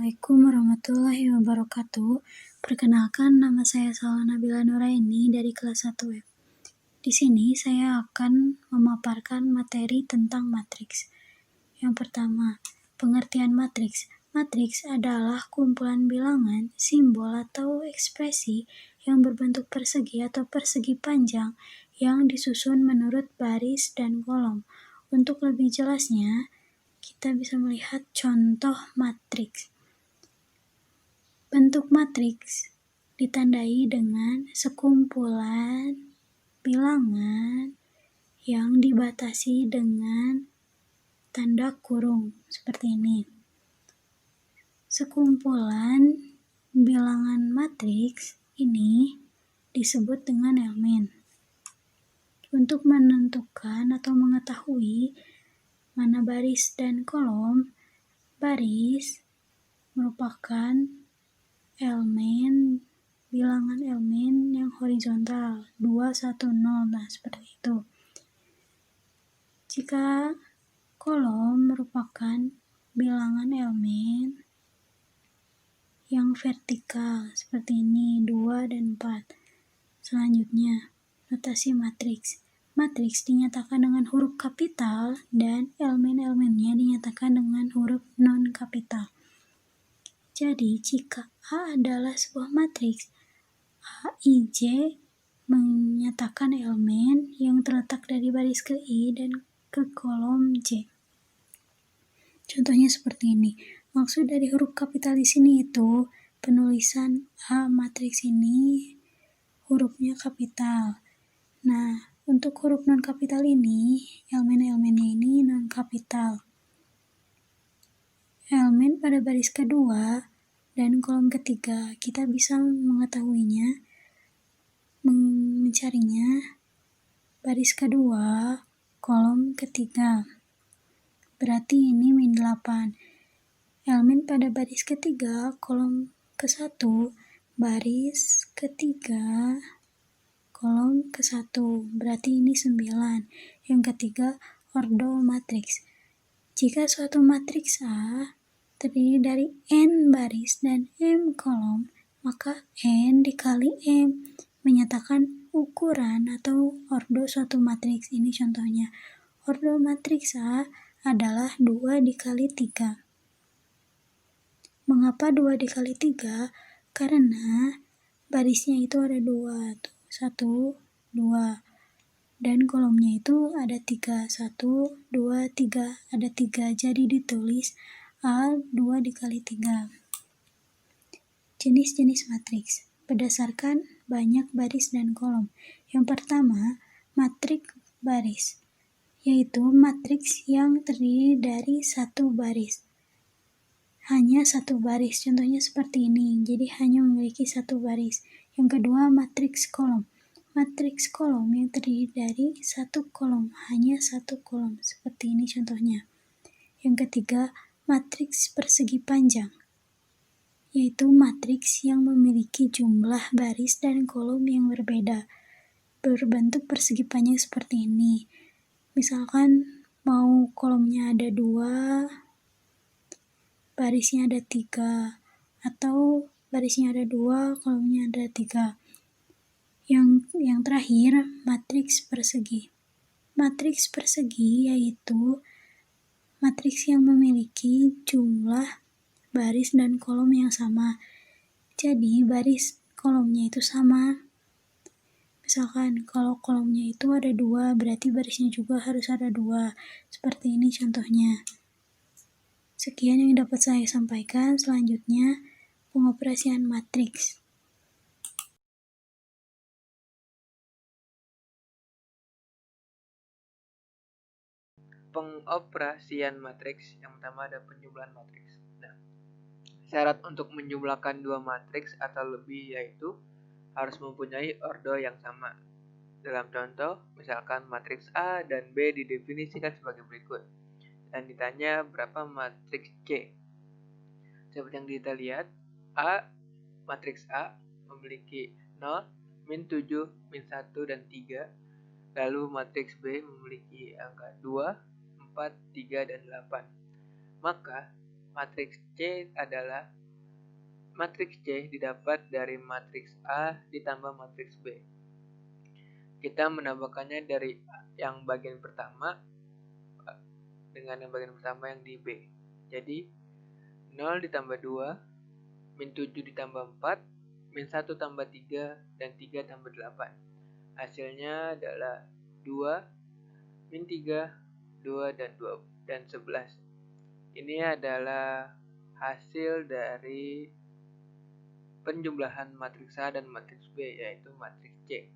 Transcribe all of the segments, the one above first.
Assalamualaikum warahmatullahi wabarakatuh. Perkenalkan, nama saya Salwa Nabila Nuraini dari kelas 1F. Di sini saya akan memaparkan materi tentang matriks. Yang pertama, pengertian matriks. Matriks adalah kumpulan bilangan, simbol atau ekspresi yang berbentuk persegi atau persegi panjang yang disusun menurut baris dan kolom. Untuk lebih jelasnya, kita bisa melihat contoh matriks. Bentuk matriks ditandai dengan sekumpulan bilangan yang dibatasi dengan tanda kurung seperti ini. Sekumpulan bilangan matriks ini disebut dengan elemen. Untuk menentukan atau mengetahui mana baris dan kolom, baris merupakan elemen, bilangan elemen yang horizontal 2, 1, 0, nah seperti itu. Jika kolom merupakan bilangan elemen yang vertikal seperti ini 2 dan 4. Selanjutnya, notasi matriks. Matriks dinyatakan dengan huruf kapital dan elemen-elemennya dinyatakan dengan huruf non-kapital. Jadi, jika A adalah sebuah matriks, AIJ menyatakan elemen yang terletak dari baris ke I dan ke kolom J. Contohnya seperti ini. Maksud dari huruf kapital di sini itu penulisan A matriks ini hurufnya kapital. Nah, untuk huruf non-kapital ini, elemen-elemennya ini non-kapital. Elemen pada baris kedua dan kolom ketiga, kita bisa mengetahuinya, mencarinya baris kedua, kolom ketiga. Berarti ini min 8. Elemen pada baris ketiga, kolom ke-1, baris ketiga, kolom ke-1. Berarti ini 9. Yang ketiga, ordo matriks. Jika suatu matriks A terdiri dari N baris dan M kolom, maka N dikali M menyatakan ukuran atau ordo suatu matriks. Ini contohnya. Ordo matriks A adalah 2 dikali 3. Mengapa 2 dikali 3? Karena barisnya itu ada 2. 1, 2. Dan kolomnya itu ada 3. 1, 2, 3. Ada 3. Jadi ditulis A 2 dikali 3. Jenis-jenis matriks berdasarkan banyak baris dan kolom. Yang pertama, matriks baris, yaitu matriks yang terdiri dari satu baris. Hanya satu baris, contohnya seperti ini. Jadi hanya memiliki satu baris. Yang kedua, matriks kolom. Matriks kolom yang terdiri dari satu kolom, hanya satu kolom. Seperti ini contohnya. Yang ketiga, matriks persegi panjang, yaitu matriks yang memiliki jumlah baris dan kolom yang berbeda, berbentuk persegi panjang seperti ini. Misalkan mau kolomnya ada 2, barisnya ada 3, atau barisnya ada 2, kolomnya ada 3. Yang terakhir, matriks persegi. Matriks persegi yaitu matriks yang memiliki jumlah baris dan kolom yang sama. Jadi, baris kolomnya itu sama. Misalkan, kalau kolomnya itu ada 2, berarti barisnya juga harus ada 2. Seperti ini contohnya. Sekian yang dapat saya sampaikan. Selanjutnya, pengoperasian matriks. Pengoperasian matriks. Yang pertama ada penjumlahan matriks. Nah, syarat untuk menjumlahkan dua matriks atau lebih yaitu harus mempunyai ordo yang sama. Dalam contoh, misalkan matriks A dan B didefinisikan sebagai berikut. Dan ditanya berapa matriks C. Seperti yang kita lihat, matriks A memiliki 0, min 7, min 1, dan 3. Lalu matriks B memiliki angka 2, 4, 3, dan 8. Maka Matriks C adalah matriks C didapat dari matriks A ditambah matriks B. Kita menambahkannya dari yang bagian pertama dengan yang bagian pertama yang di B. Jadi 0 ditambah 2, min 7 ditambah 4, min 1 tambah 3, dan 3 tambah 8. Hasilnya adalah 2, min 3, 2, dan 11. Ini adalah hasil dari penjumlahan matriks A dan matriks B, yaitu matriks C.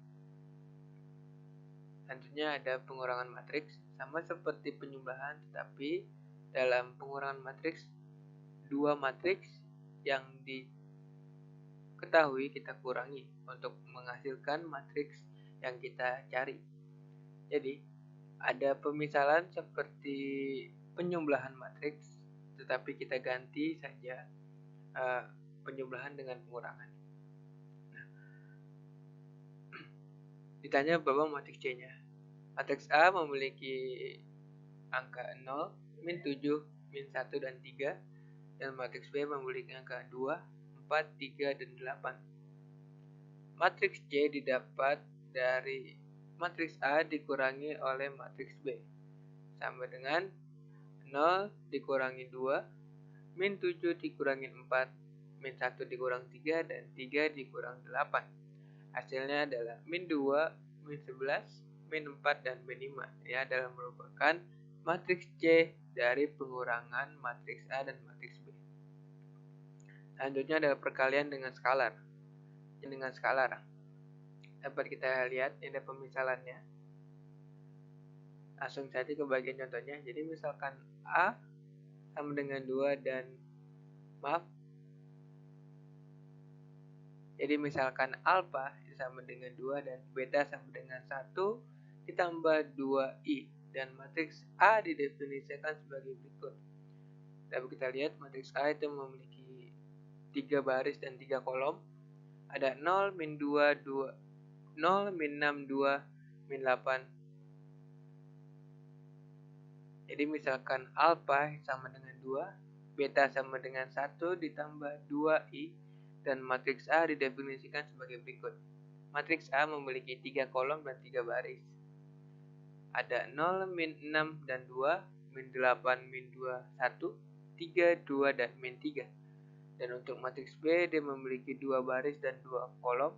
Selanjutnya ada pengurangan matriks, sama seperti penjumlahan, tetapi dalam pengurangan matriks, dua matriks yang diketahui kita kurangi untuk menghasilkan matriks yang kita cari. Jadi, ada pemisalan seperti penjumlahan matriks, tetapi kita ganti saja penjumlahan dengan pengurangan. Nah, ditanya berapa matriks C-nya. Matriks A memiliki angka 0, min 7, min 1, dan 3. Dan matriks B memiliki angka 2, 4, 3, dan 8. Matriks C didapat dari matriks A dikurangi oleh matriks B. Sama dengan 0 dikurangi 2, min 7 dikurangi 4, min 1 dikurang 3, dan 3 dikurang 8. Hasilnya adalah min 2, min 11, min 4, dan min 5. Ini adalah merupakan matriks C dari pengurangan matriks A dan matriks B. Selanjutnya adalah perkalian dengan skalar. Dengan skalar dapat kita lihat ini ada pemisalannya. Langsung saja ke bagian contohnya. Jadi misalkan A sama dengan 2 dan jadi misalkan alfa sama dengan 2 dan beta sama dengan 1 ditambah 2i, dan matriks A didefinisikan sebagai berikut. Dapat kita lihat matriks A itu memiliki 3 baris dan 3 kolom. Ada 0, min 2, 0, min 6, 2, min 8. Jadi misalkan alfa sama dengan 2, beta sama dengan 1 ditambah 2i, dan matriks A didefinisikan sebagai berikut. Matriks A memiliki 3 kolom dan 3 baris. Ada 0, min 6, dan 2, min 8, min 2, 1, 3, 2, dan min 3. Dan untuk matriks B, dia memiliki 2 baris dan 2 kolom.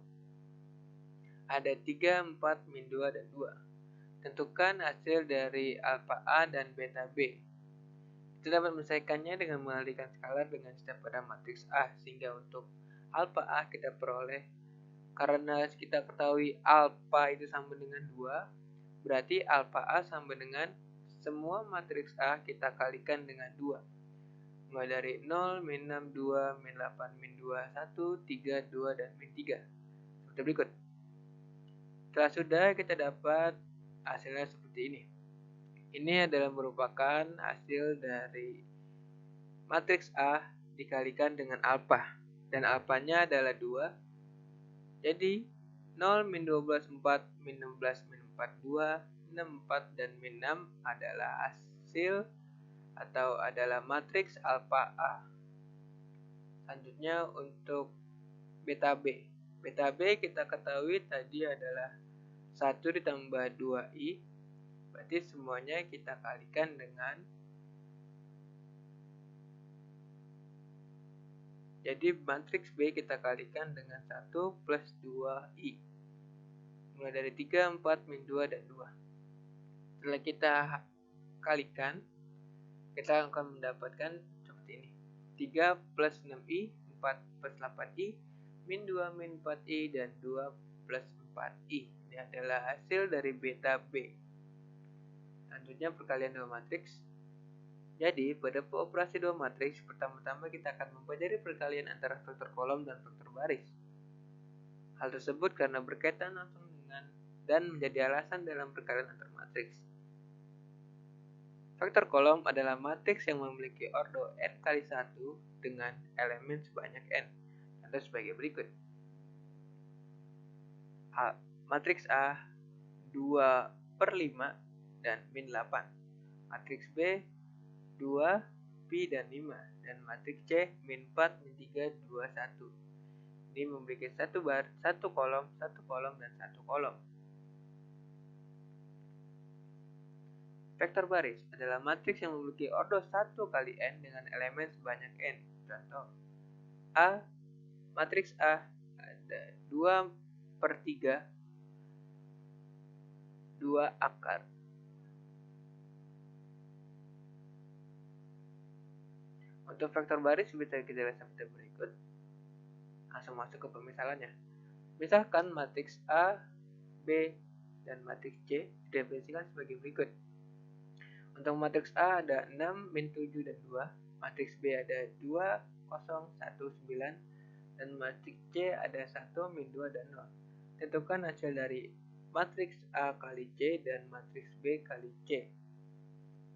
Ada 3, 4, min 2, dan 2. Tentukan hasil dari alfa A dan beta B. Kita dapat menyelesaikannya dengan mengalihkan skalar dengan step pada matriks A, sehingga untuk alfa A kita peroleh, karena kita ketahui alfa itu sama dengan 2, berarti alfa A sama dengan semua matriks A kita kalikan dengan 2. Mulai dari 0, min 6, 2, min 8, min 2, 1, 3, 2, dan min 3. Seperti berikut. Setelah sudah, kita dapat hasilnya seperti ini. Ini adalah merupakan hasil dari matriks A dikalikan dengan alfa, dan alfanya adalah 2. Jadi 0, min 12, 4, min 16, min 4, 2, 6, 4, dan min 6 adalah hasil atau adalah matriks alfa A. Selanjutnya untuk beta B. Beta B kita ketahui tadi adalah 1 ditambah 2i, berarti semuanya kita kalikan dengan, jadi matriks B kita kalikan dengan 1 plus 2i. Mulai dari 3, 4, min 2, dan 2. Setelah kita kalikan, kita akan mendapatkan seperti ini. 3 plus 6i, 4 plus 8i, min 2, min 4i, dan 2 plus 4i. Ini adalah hasil dari beta B. Selanjutnya perkalian dua matriks. Jadi pada operasi dua matriks, pertama-tama kita akan mempelajari perkalian antara vektor kolom dan vektor baris. Hal tersebut karena berkaitan langsung dengan dan menjadi alasan dalam perkalian antar matriks. Vektor kolom adalah matriks yang memiliki ordo n kali 1 dengan elemen sebanyak n. Contoh sebagai berikut. Matriks A 2/5 dan min 8. Matriks B 2, pi dan 5, dan matriks C min 4, min 3, 2, 1. Ini memiliki satu kolom, dan satu kolom. Vektor baris adalah matriks yang memiliki ordo 1 kali n dengan elemen sebanyak n. Contoh, matriks A ada 2/3, 2 akar. Untuk vektor baris bisa kita lihat seperti berikut. Langsung masuk ke pemisalannya. Misalkan matriks A, B, dan matriks C didefinisikan sebagai berikut. Untuk matriks A ada 6, min 7, dan 2. Matriks B ada 2, 0, 1, 9. Dan matriks C ada 1, min 2, dan 0. Tentukan hasil dari matriks A kali C dan matriks B kali C.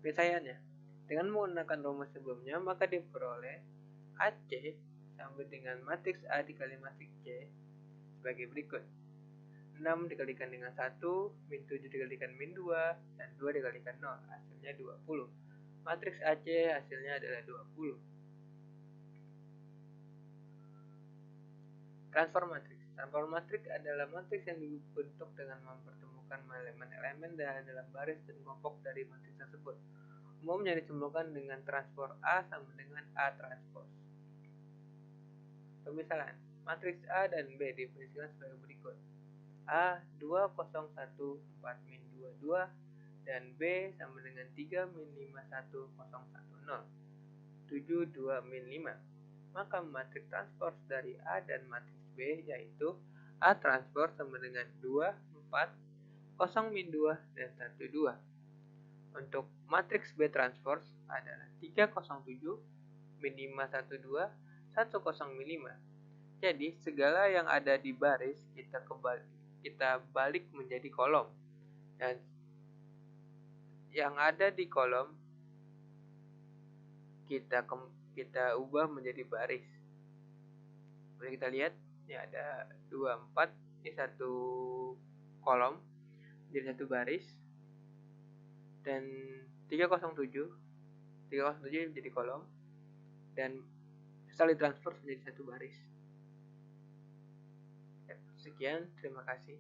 Penyelesaiannya, dengan menggunakan rumus sebelumnya, maka diperoleh AC sama dengan matriks A dikali matriks C sebagai berikut. 6 dikalikan dengan 1, min 7 dikalikan min 2, dan 2 dikalikan 0, hasilnya 20. Matriks AC hasilnya adalah 20. Transform matriks. Transform matriks adalah matriks yang dibentuk dengan mempertemukan elemen-elemen dalam baris dan kelompok dari matriks tersebut. Umumnya disebutkan dengan transpos A sama dengan A transpos. Pemisalan, matriks A dan B didefinisikan sebagai berikut. A 2, 0, 1, 4, min 2, 2, dan B sama dengan 3, min 5, 1, 0, 1, 0, 7, 2, min 5. Maka matriks transpos dari A dan matriks B yaitu A transpos sama dengan 2, 4, 0, min 2, dan 1, 2. Untuk matriks B transpos adalah 3, 0, 7, min 5, 1, 2, 1, 0, min 5. Jadi segala yang ada di baris kita balik menjadi kolom, dan yang ada di kolom kita ubah menjadi baris. Boleh kita lihat, ini ada 2, 4, ini satu kolom jadi satu baris, dan 307 menjadi kolom, dan setelah ditransfer menjadi satu baris. Sekian, terima kasih.